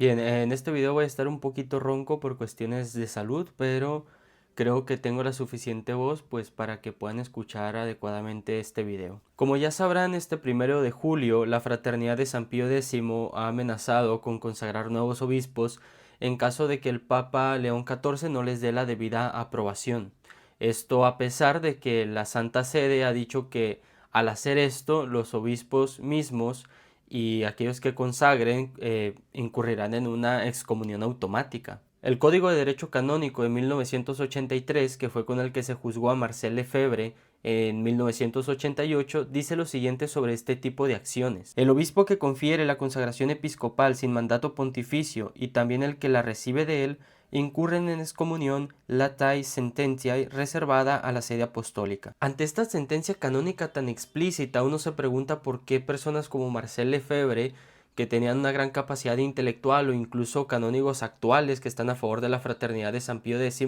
Bien, en este video voy a estar un poquito ronco por cuestiones de salud, pero creo que tengo la suficiente voz pues para que puedan escuchar adecuadamente este video. Como ya sabrán, este 1 de julio la Fraternidad de San Pío X ha amenazado con consagrar nuevos obispos en caso de que el Papa León XIV no les dé la debida aprobación. Esto a pesar de que la Santa Sede ha dicho que al hacer esto los obispos mismos y aquellos que consagren incurrirán en una excomunión automática. El Código de Derecho Canónico de 1983, que fue con el que se juzgó a Marcel Lefebvre en 1988, dice lo siguiente sobre este tipo de acciones. El obispo que confiere la consagración episcopal sin mandato pontificio y también el que la recibe de él incurren en excomunión latae sententiae reservada a la sede apostólica. Ante esta sentencia canónica tan explícita, uno se pregunta por qué personas como Marcel Lefebvre, que tenían una gran capacidad intelectual, o incluso canónigos actuales que están a favor de la fraternidad de San Pío X,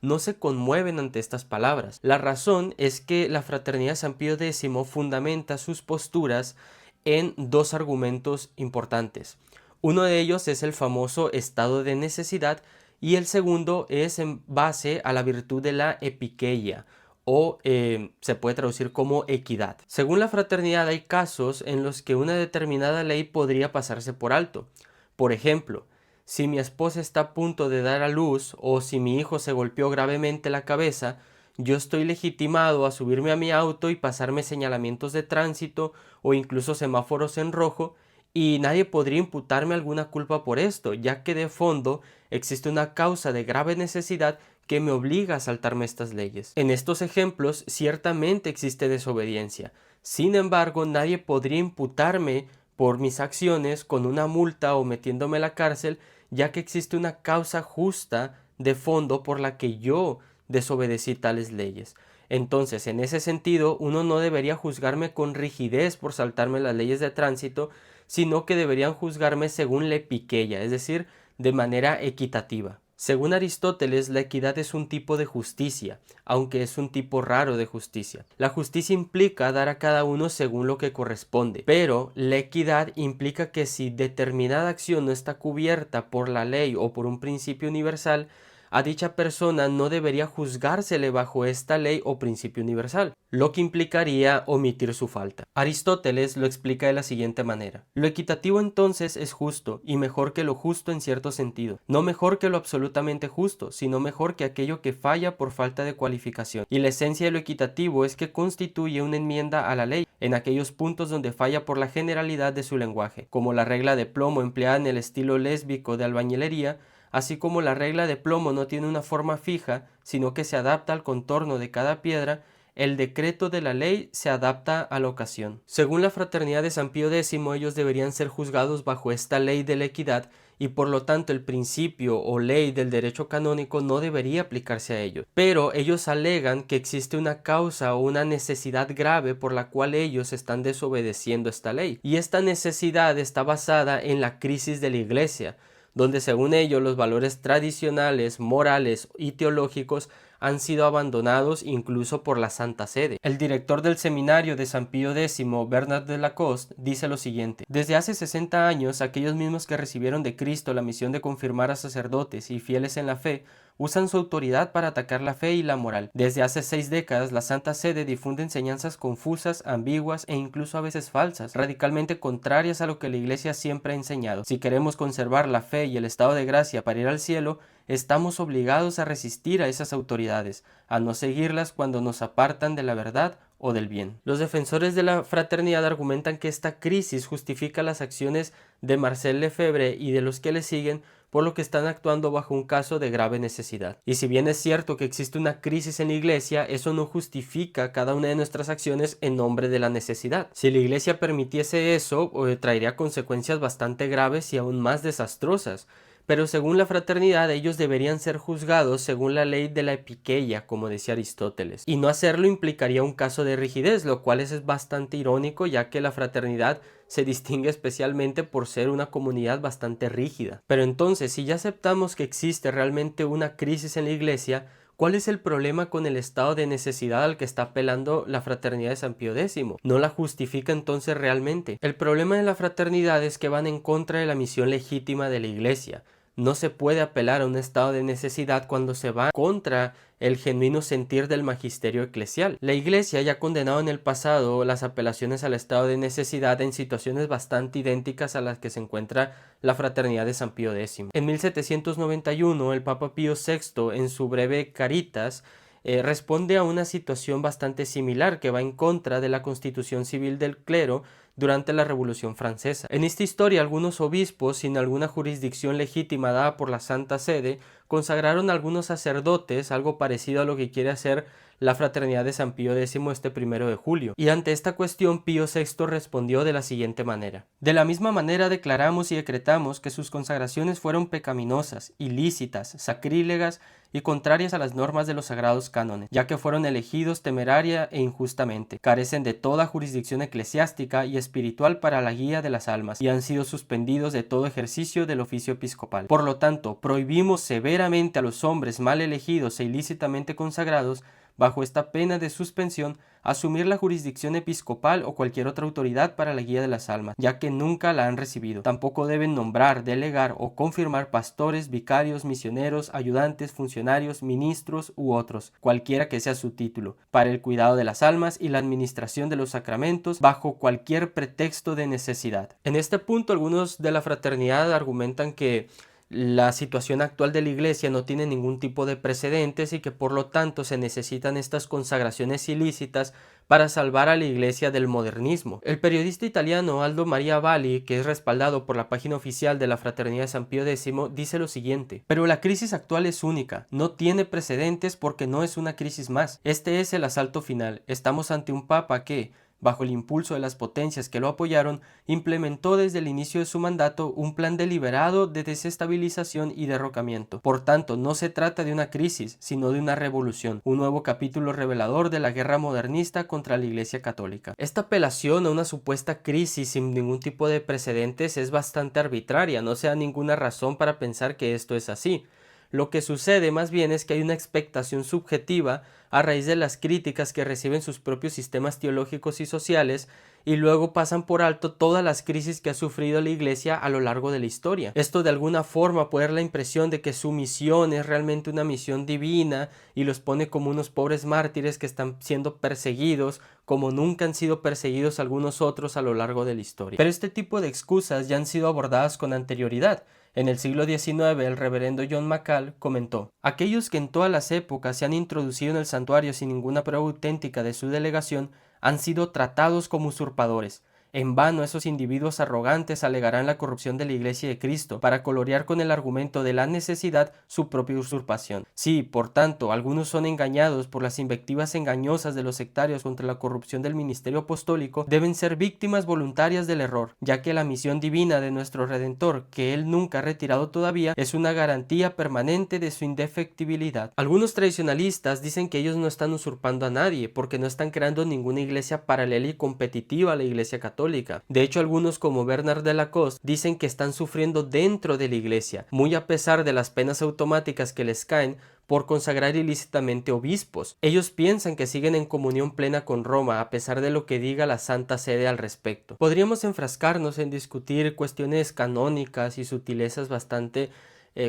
no se conmueven ante estas palabras. La razón es que la fraternidad de San Pío X fundamenta sus posturas en dos argumentos importantes. Uno de ellos es el famoso estado de necesidad y el segundo es en base a la virtud de la epikeia, o se puede traducir como equidad. Según la fraternidad hay casos en los que una determinada ley podría pasarse por alto. Por ejemplo, si mi esposa está a punto de dar a luz o si mi hijo se golpeó gravemente la cabeza, yo estoy legitimado a subirme a mi auto y pasarme señalamientos de tránsito o incluso semáforos en rojo, y nadie podría imputarme alguna culpa por esto, ya que de fondo existe una causa de grave necesidad que me obliga a saltarme estas leyes. En estos ejemplos ciertamente existe desobediencia. Sin embargo, nadie podría imputarme por mis acciones con una multa o metiéndome a la cárcel, ya que existe una causa justa de fondo por la que yo desobedecí tales leyes. Entonces, en ese sentido, uno no debería juzgarme con rigidez por saltarme las leyes de tránsito, sino que deberían juzgarme según la epiqueia, es decir, de manera equitativa. Según Aristóteles, la equidad es un tipo de justicia, aunque es un tipo raro de justicia. La justicia implica dar a cada uno según lo que corresponde, pero la equidad implica que si determinada acción no está cubierta por la ley o por un principio universal, a dicha persona no debería juzgársele bajo esta ley o principio universal, lo que implicaría omitir su falta. Aristóteles lo explica de la siguiente manera: lo equitativo entonces es justo y mejor que lo justo en cierto sentido, no mejor que lo absolutamente justo, sino mejor que aquello que falla por falta de cualificación. Y la esencia de lo equitativo es que constituye una enmienda a la ley en aquellos puntos donde falla por la generalidad de su lenguaje, como la regla de plomo empleada en el estilo lésbico de albañilería. Así como la regla de plomo no tiene una forma fija, sino que se adapta al contorno de cada piedra, el decreto de la ley se adapta a la ocasión. Según la fraternidad de San Pío X, ellos deberían ser juzgados bajo esta ley de la equidad y por lo tanto el principio o ley del derecho canónico no debería aplicarse a ellos. Pero ellos alegan que existe una causa o una necesidad grave por la cual ellos están desobedeciendo esta ley. Y esta necesidad está basada en la crisis de la Iglesia, donde según ellos los valores tradicionales, morales y teológicos han sido abandonados incluso por la Santa Sede. El director del seminario de San Pío X, Bernard de Lacoste, dice lo siguiente: desde hace 60 años, aquellos mismos que recibieron de Cristo la misión de confirmar a sacerdotes y fieles en la fe, usan su autoridad para atacar la fe y la moral. Desde hace 6 décadas, la Santa Sede difunde enseñanzas confusas, ambiguas e incluso a veces falsas, radicalmente contrarias a lo que la Iglesia siempre ha enseñado. Si queremos conservar la fe y el estado de gracia para ir al cielo, estamos obligados a resistir a esas autoridades, a no seguirlas cuando nos apartan de la verdad o del bien. Los defensores de la fraternidad argumentan que esta crisis justifica las acciones de Marcel Lefebvre y de los que le siguen, por lo que están actuando bajo un caso de grave necesidad. Y si bien es cierto que existe una crisis en la Iglesia, eso no justifica cada una de nuestras acciones en nombre de la necesidad. Si la Iglesia permitiese eso, traería consecuencias bastante graves y aún más desastrosas. Pero según la fraternidad, ellos deberían ser juzgados según la ley de la epikeia, como decía Aristóteles. Y no hacerlo implicaría un caso de rigidez, lo cual es bastante irónico, ya que la fraternidad se distingue especialmente por ser una comunidad bastante rígida. Pero entonces, si ya aceptamos que existe realmente una crisis en la Iglesia, ¿Cuál es el problema con el estado de necesidad al que está apelando la fraternidad de San Pío X? ¿No la justifica entonces realmente? El problema de la fraternidad es que van en contra de la misión legítima de la Iglesia. No se puede apelar a un estado de necesidad cuando se va contra el genuino sentir del magisterio eclesial. La Iglesia ya ha condenado en el pasado las apelaciones al estado de necesidad en situaciones bastante idénticas a las que se encuentra la fraternidad de San Pío X. En 1791, el Papa Pío VI, en su breve Caritas, responde a una situación bastante similar que va en contra de la constitución civil del clero durante la Revolución Francesa. En esta historia, algunos obispos, sin alguna jurisdicción legítima dada por la Santa Sede, consagraron a algunos sacerdotes, algo parecido a lo que quiere hacer la fraternidad de San Pío X este 1 de julio. Y ante esta cuestión, Pío VI respondió de la siguiente manera: de la misma manera declaramos y decretamos que sus consagraciones fueron pecaminosas, ilícitas, sacrílegas y contrarias a las normas de los sagrados cánones, ya que fueron elegidos temeraria e injustamente, carecen de toda jurisdicción eclesiástica y espiritual para la guía de las almas, y han sido suspendidos de todo ejercicio del oficio episcopal. Por lo tanto, prohibimos severamente a los hombres mal elegidos e ilícitamente consagrados, bajo esta pena de suspensión, asumir la jurisdicción episcopal o cualquier otra autoridad para la guía de las almas, ya que nunca la han recibido. Tampoco deben nombrar, delegar o confirmar pastores, vicarios, misioneros, ayudantes, funcionarios, ministros u otros, cualquiera que sea su título, para el cuidado de las almas y la administración de los sacramentos bajo cualquier pretexto de necesidad. En este punto, algunos de la fraternidad argumentan que la situación actual de la Iglesia no tiene ningún tipo de precedentes y que por lo tanto se necesitan estas consagraciones ilícitas para salvar a la Iglesia del modernismo. El periodista italiano Aldo Maria Valli, que es respaldado por la página oficial de la Fraternidad de San Pío X, dice lo siguiente: pero la crisis actual es única, no tiene precedentes porque no es una crisis más. Este es el asalto final. Estamos ante un papa que, bajo el impulso de las potencias que lo apoyaron, implementó desde el inicio de su mandato un plan deliberado de desestabilización y derrocamiento. Por tanto, no se trata de una crisis, sino de una revolución, un nuevo capítulo revelador de la guerra modernista contra la Iglesia Católica. Esta apelación a una supuesta crisis sin ningún tipo de precedentes es bastante arbitraria, no se da ninguna razón para pensar que esto es así. Lo que sucede más bien es que hay una expectación subjetiva a raíz de las críticas que reciben sus propios sistemas teológicos y sociales, y luego pasan por alto todas las crisis que ha sufrido la Iglesia a lo largo de la historia. Esto de alguna forma puede dar la impresión de que su misión es realmente una misión divina y los pone como unos pobres mártires que están siendo perseguidos como nunca han sido perseguidos algunos otros a lo largo de la historia. Pero este tipo de excusas ya han sido abordadas con anterioridad. En el siglo XIX, el reverendo John Macall comentó: aquellos que en todas las épocas se han introducido en el santuario sin ninguna prueba auténtica de su delegación han sido tratados como usurpadores. En vano esos individuos arrogantes alegarán la corrupción de la Iglesia de Cristo para colorear con el argumento de la necesidad su propia usurpación. Si, por tanto, algunos son engañados por las invectivas engañosas de los sectarios contra la corrupción del ministerio apostólico, deben ser víctimas voluntarias del error, ya que la misión divina de nuestro Redentor, que Él nunca ha retirado todavía, es una garantía permanente de su indefectibilidad. Algunos tradicionalistas dicen que ellos no están usurpando a nadie, porque no están creando ninguna iglesia paralela y competitiva a la Iglesia Católica. De hecho, algunos como Bernard de Lacoste dicen que están sufriendo dentro de la Iglesia, muy a pesar de las penas automáticas que les caen por consagrar ilícitamente obispos. Ellos piensan que siguen en comunión plena con Roma a pesar de lo que diga la Santa Sede al respecto. Podríamos enfrascarnos en discutir cuestiones canónicas y sutilezas bastante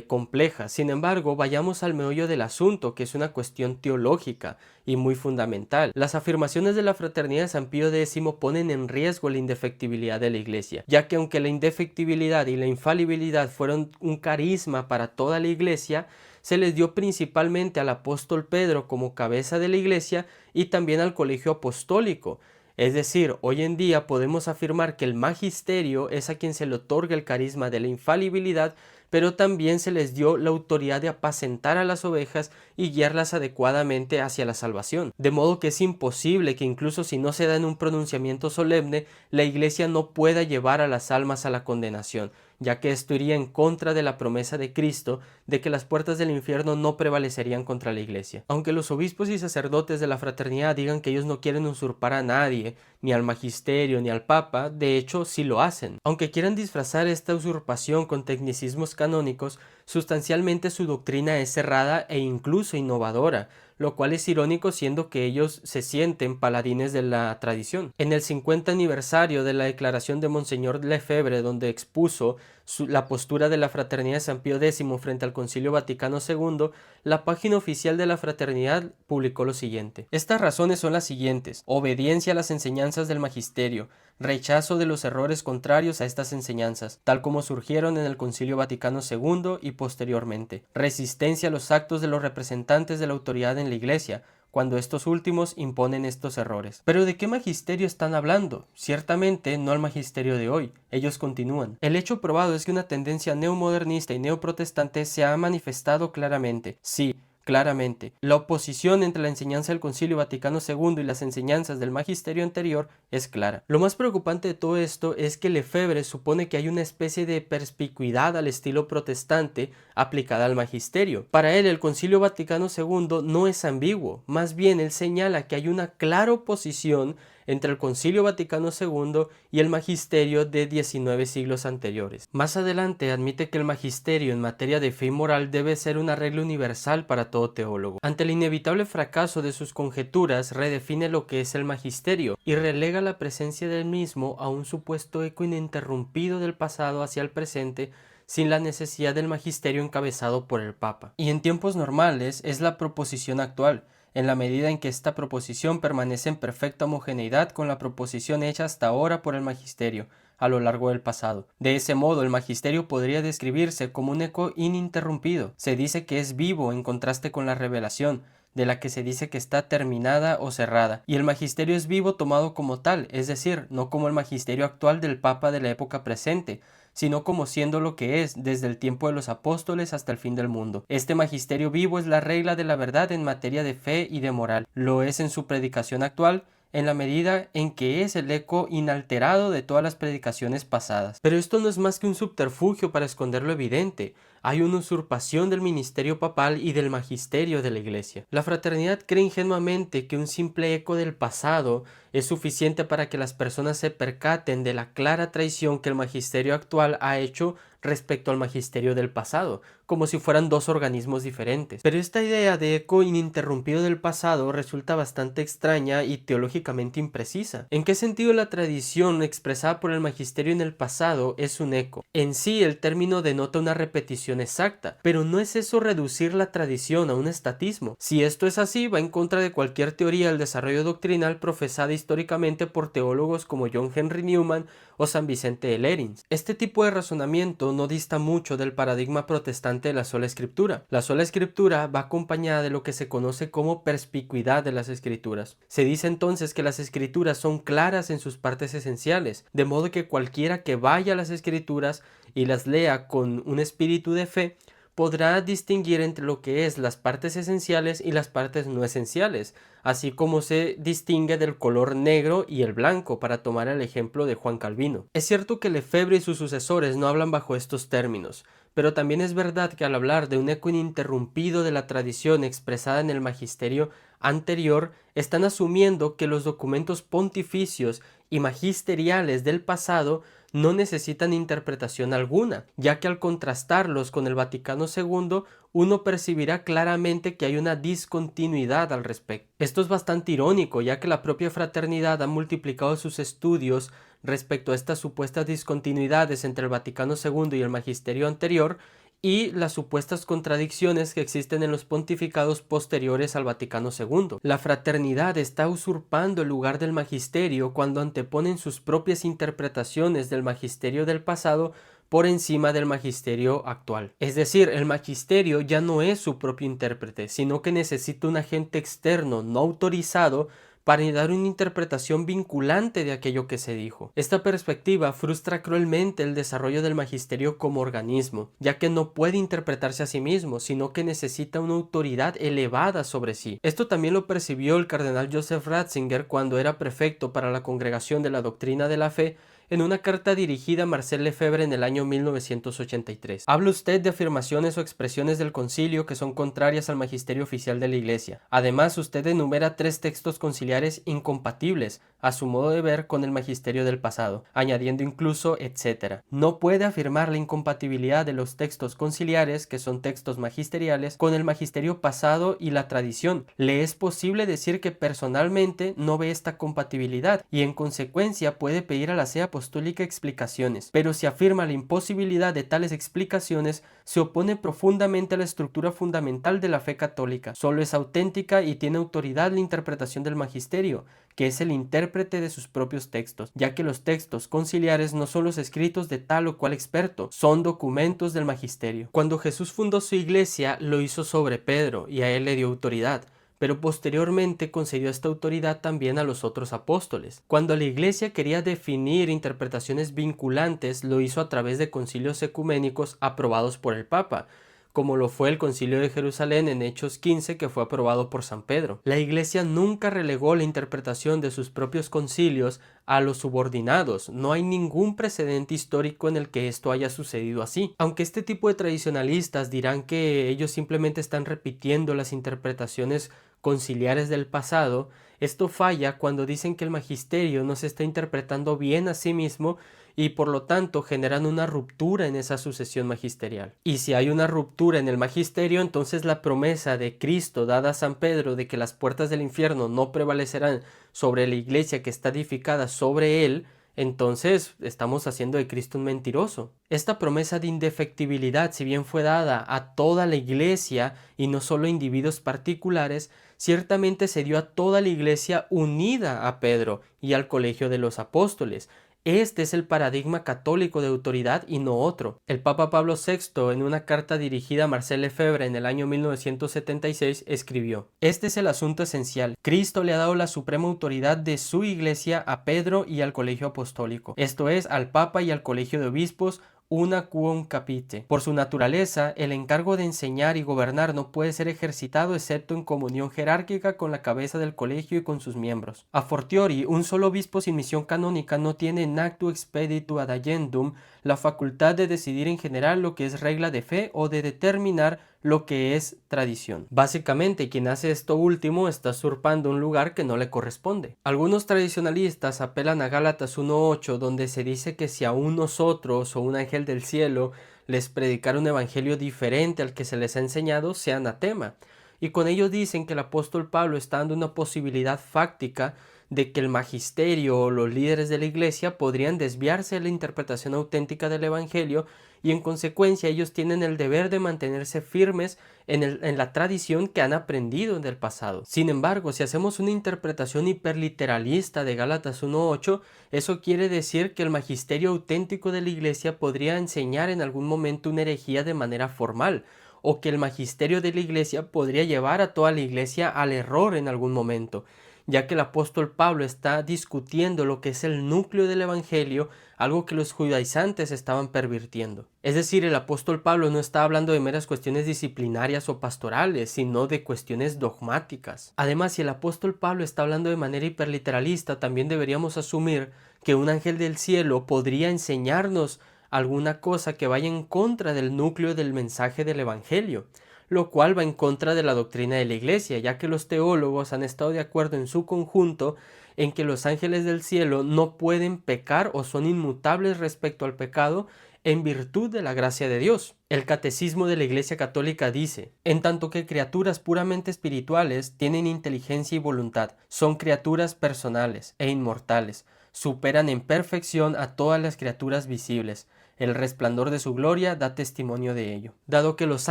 complejas. Sin embargo, vayamos al meollo del asunto, que es una cuestión teológica y muy fundamental. Las afirmaciones de la Fraternidad de San Pío X ponen en riesgo la indefectibilidad de la Iglesia, ya que aunque la indefectibilidad y la infalibilidad fueron un carisma para toda la Iglesia, se les dio principalmente al apóstol Pedro como cabeza de la Iglesia y también al colegio apostólico. Es decir, hoy en día podemos afirmar que el magisterio es a quien se le otorga el carisma de la infalibilidad, pero también se les dio la autoridad de apacentar a las ovejas y guiarlas adecuadamente hacia la salvación. De modo que es imposible que incluso si no se da en un pronunciamiento solemne, la Iglesia no pueda llevar a las almas a la condenación. ya que esto iría en contra de la promesa de Cristo de que las puertas del infierno no prevalecerían contra la Iglesia. Aunque los obispos y sacerdotes de la fraternidad digan que ellos no quieren usurpar a nadie, ni al magisterio, ni al papa, de hecho sí lo hacen. Aunque quieran disfrazar esta usurpación con tecnicismos canónicos, sustancialmente su doctrina es cerrada e incluso innovadora, lo cual es irónico siendo que ellos se sienten paladines de la tradición. En el 50 aniversario de la declaración de Monseñor Lefebvre, donde expuso la postura de la Fraternidad de San Pío X frente al Concilio Vaticano II, la página oficial de la Fraternidad publicó lo siguiente. Estas razones son las siguientes: obediencia a las enseñanzas del Magisterio, rechazo de los errores contrarios a estas enseñanzas, tal como surgieron en el Concilio Vaticano II y posteriormente, resistencia a los actos de los representantes de la autoridad en la Iglesia, cuando estos últimos imponen estos errores. ¿Pero de qué magisterio están hablando? Ciertamente no al magisterio de hoy. Ellos continúan. El hecho probado es que una tendencia neomodernista y neoprotestante se ha manifestado claramente. Sí, claramente. La oposición entre la enseñanza del Concilio Vaticano II y las enseñanzas del magisterio anterior es clara. Lo más preocupante de todo esto es que Lefebvre supone que hay una especie de perspicuidad al estilo protestante aplicada al magisterio. Para él, el Concilio Vaticano II no es ambiguo, más bien él señala que hay una clara oposición entre el Concilio Vaticano II y el magisterio de 19 siglos anteriores. Más adelante admite que el magisterio en materia de fe y moral debe ser una regla universal para todo teólogo. Ante el inevitable fracaso de sus conjeturas, redefine lo que es el magisterio y relega la presencia del mismo a un supuesto eco ininterrumpido del pasado hacia el presente, sin la necesidad del magisterio encabezado por el Papa. Y en tiempos normales es la proposición actual, en la medida en que esta proposición permanece en perfecta homogeneidad con la proposición hecha hasta ahora por el magisterio a lo largo del pasado. De ese modo, el magisterio podría describirse como un eco ininterrumpido. Se dice que es vivo en contraste con la revelación, de la que se dice que está terminada o cerrada, y el magisterio es vivo tomado como tal, es decir, no como el magisterio actual del Papa de la época presente, sino como siendo lo que es desde el tiempo de los apóstoles hasta el fin del mundo. Este magisterio vivo es la regla de la verdad en materia de fe y de moral. Lo es en su predicación actual, en la medida en que es el eco inalterado de todas las predicaciones pasadas. Pero esto no es más que un subterfugio para esconder lo evidente. Hay una usurpación del ministerio papal y del magisterio de la Iglesia. La fraternidad cree ingenuamente que un simple eco del pasado es suficiente para que las personas se percaten de la clara traición que el magisterio actual ha hecho respecto al magisterio del pasado, como si fueran dos organismos diferentes. Pero esta idea de eco ininterrumpido del pasado resulta bastante extraña y teológicamente imprecisa. ¿En qué sentido la tradición expresada por el magisterio en el pasado es un eco? En sí, el término denota una repetición exacta, pero no es eso reducir la tradición a un estatismo. Si esto es así, va en contra de cualquier teoría del desarrollo doctrinal profesada históricamente por teólogos como John Henry Newman o San Vicente de Lérins. Este tipo de razonamiento no dista mucho del paradigma protestante de la sola escritura. La sola escritura va acompañada de lo que se conoce como perspicuidad de las escrituras. Se dice entonces que las escrituras son claras en sus partes esenciales, de modo que cualquiera que vaya a las escrituras y las lea con un espíritu de fe, podrá distinguir entre lo que es las partes esenciales y las partes no esenciales, así como se distingue del color negro y el blanco, para tomar el ejemplo de Juan Calvino. Es cierto que Lefebvre y sus sucesores no hablan bajo estos términos, pero también es verdad que al hablar de un eco ininterrumpido de la tradición expresada en el magisterio anterior, están asumiendo que los documentos pontificios y magisteriales del pasado no necesitan interpretación alguna, ya que al contrastarlos con el Vaticano II, uno percibirá claramente que hay una discontinuidad al respecto. Esto es bastante irónico, ya que la propia fraternidad ha multiplicado sus estudios respecto a estas supuestas discontinuidades entre el Vaticano II y el magisterio anterior, y las supuestas contradicciones que existen en los pontificados posteriores al Vaticano II. La fraternidad está usurpando el lugar del magisterio cuando anteponen sus propias interpretaciones del magisterio del pasado por encima del magisterio actual. Es decir, el magisterio ya no es su propio intérprete, sino que necesita un agente externo no autorizado para dar una interpretación vinculante de aquello que se dijo. Esta perspectiva frustra cruelmente el desarrollo del magisterio como organismo, ya que no puede interpretarse a sí mismo, sino que necesita una autoridad elevada sobre sí. Esto también lo percibió el cardenal Joseph Ratzinger cuando era prefecto para la Congregación de la Doctrina de la Fe en una carta dirigida a Marcel Lefebvre en el año 1983. Habla usted de afirmaciones o expresiones del concilio que son contrarias al magisterio oficial de la Iglesia. Además, usted enumera 3 textos conciliares incompatibles, a su modo de ver, con el magisterio del pasado, añadiendo incluso etcétera. No puede afirmar la incompatibilidad de los textos conciliares, que son textos magisteriales, con el magisterio pasado y la tradición. Le es posible decir que personalmente no ve esta compatibilidad y en consecuencia puede pedir a la Sede Apostólica explicaciones, pero si afirma la imposibilidad de tales explicaciones, se opone profundamente a la estructura fundamental de la fe católica. Solo es auténtica y tiene autoridad la interpretación del magisterio, que es el intérprete de sus propios textos, ya que los textos conciliares no son los escritos de tal o cual experto, son documentos del magisterio. Cuando Jesús fundó su iglesia, lo hizo sobre Pedro y a él le dio autoridad, pero posteriormente concedió esta autoridad también a los otros apóstoles. Cuando la Iglesia quería definir interpretaciones vinculantes, lo hizo a través de concilios ecuménicos aprobados por el Papa, como lo fue el Concilio de Jerusalén en Hechos 15, que fue aprobado por San Pedro. La Iglesia nunca relegó la interpretación de sus propios concilios a los subordinados. No hay ningún precedente histórico en el que esto haya sucedido así. Aunque este tipo de tradicionalistas dirán que ellos simplemente están repitiendo las interpretaciones conciliares del pasado, esto falla cuando dicen que el magisterio no se está interpretando bien a sí mismo y por lo tanto generan una ruptura en esa sucesión magisterial. Y si hay una ruptura en el magisterio, entonces la promesa de Cristo dada a San Pedro de que las puertas del infierno no prevalecerán sobre la iglesia que está edificada sobre él, entonces estamos haciendo de Cristo un mentiroso. Esta promesa de indefectibilidad, si bien fue dada a toda la iglesia y no solo a individuos particulares, ciertamente se dio a toda la iglesia unida a Pedro y al colegio de los apóstoles. Este es el paradigma católico de autoridad y no otro. El Papa Pablo VI, en una carta dirigida a Marcel Lefebvre en el año 1976, escribió: "Este es el asunto esencial. Cristo le ha dado la suprema autoridad de su iglesia a Pedro y al colegio apostólico, esto es, al Papa y al colegio de obispos, una quum capite. Por su naturaleza, el encargo de enseñar y gobernar no puede ser ejercitado excepto en comunión jerárquica con la cabeza del colegio y con sus miembros. A fortiori, un solo obispo sin misión canónica no tiene in actu expeditu ad agendum la facultad de decidir en general lo que es regla de fe o de determinar lo que es tradición. Básicamente, quien hace esto último está usurpando un lugar que no le corresponde. Algunos tradicionalistas apelan a Gálatas 1:8, donde se dice que si a nosotros o un ángel del cielo les predicar un evangelio diferente al que se les ha enseñado, sea anatema. Y con ello dicen que el apóstol Pablo está dando una posibilidad fáctica de que el magisterio o los líderes de la iglesia podrían desviarse de la interpretación auténtica del evangelio y en consecuencia ellos tienen el deber de mantenerse firmes en la tradición que han aprendido del pasado. Sin embargo, si hacemos una interpretación hiperliteralista de Gálatas 1:8, eso quiere decir que el magisterio auténtico de la iglesia podría enseñar en algún momento una herejía de manera formal, o que el magisterio de la iglesia podría llevar a toda la iglesia al error en algún momento, ya que el apóstol Pablo está discutiendo lo que es el núcleo del evangelio, algo que los judaizantes estaban pervirtiendo. Es decir, el apóstol Pablo no está hablando de meras cuestiones disciplinarias o pastorales, sino de cuestiones dogmáticas. Además, si el apóstol Pablo está hablando de manera hiperliteralista, también deberíamos asumir que un ángel del cielo podría enseñarnos alguna cosa que vaya en contra del núcleo del mensaje del evangelio, lo cual va en contra de la doctrina de la iglesia, ya que los teólogos han estado de acuerdo en su conjunto en que los ángeles del cielo no pueden pecar o son inmutables respecto al pecado en virtud de la gracia de Dios. El catecismo de la Iglesia Católica dice: en tanto que criaturas puramente espirituales tienen inteligencia y voluntad, son criaturas personales e inmortales, superan en perfección a todas las criaturas visibles. El resplandor de su gloria da testimonio de ello. Dado que los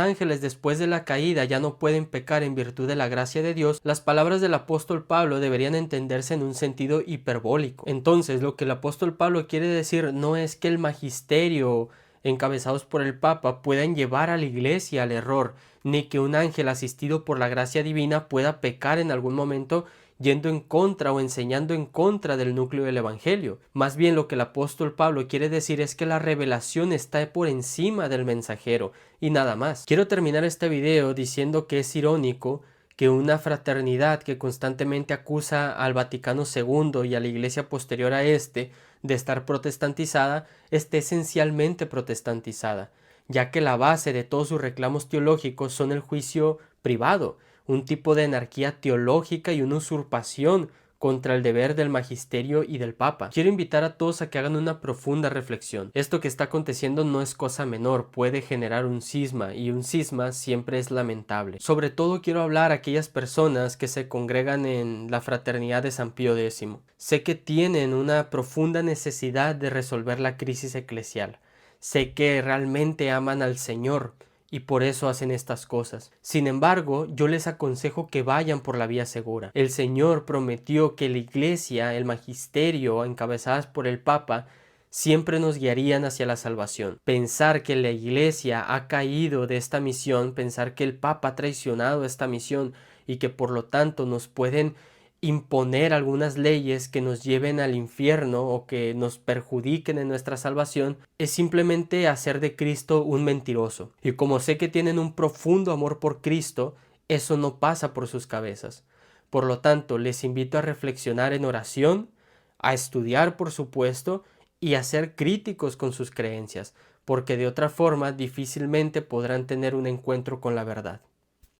ángeles después de la caída ya no pueden pecar en virtud de la gracia de Dios, las palabras del apóstol Pablo deberían entenderse en un sentido hiperbólico. Entonces, lo que el apóstol Pablo quiere decir no es que el magisterio encabezados por el Papa puedan llevar a la iglesia al error, ni que un ángel asistido por la gracia divina pueda pecar en algún momento yendo en contra o enseñando en contra del núcleo del evangelio. Más bien lo que el apóstol Pablo quiere decir es que la revelación está por encima del mensajero y nada más. Quiero terminar este video diciendo que es irónico que una fraternidad que constantemente acusa al Vaticano II y a la iglesia posterior a este de estar protestantizada esté esencialmente protestantizada, ya que la base de todos sus reclamos teológicos son el juicio privado, un tipo de anarquía teológica y una usurpación contra el deber del magisterio y del Papa. Quiero invitar a todos a que hagan una profunda reflexión. Esto que está aconteciendo no es cosa menor, puede generar un cisma, y un cisma siempre es lamentable. Sobre todo quiero hablar a aquellas personas que se congregan en la fraternidad de San Pío X. Sé que tienen una profunda necesidad de resolver la crisis eclesial. Sé que realmente aman al Señor y por eso hacen estas cosas. Sin embargo, yo les aconsejo que vayan por la vía segura. El Señor prometió que la Iglesia, el magisterio, encabezadas por el Papa, siempre nos guiarían hacia la salvación. Pensar que la Iglesia ha caído de esta misión, pensar que el Papa ha traicionado esta misión y que por lo tanto nos pueden imponer algunas leyes que nos lleven al infierno o que nos perjudiquen en nuestra salvación, es simplemente hacer de Cristo un mentiroso. Y como sé que tienen un profundo amor por Cristo, eso no pasa por sus cabezas. Por lo tanto, les invito a reflexionar en oración, a estudiar, por supuesto, y a ser críticos con sus creencias, porque de otra forma difícilmente podrán tener un encuentro con la verdad.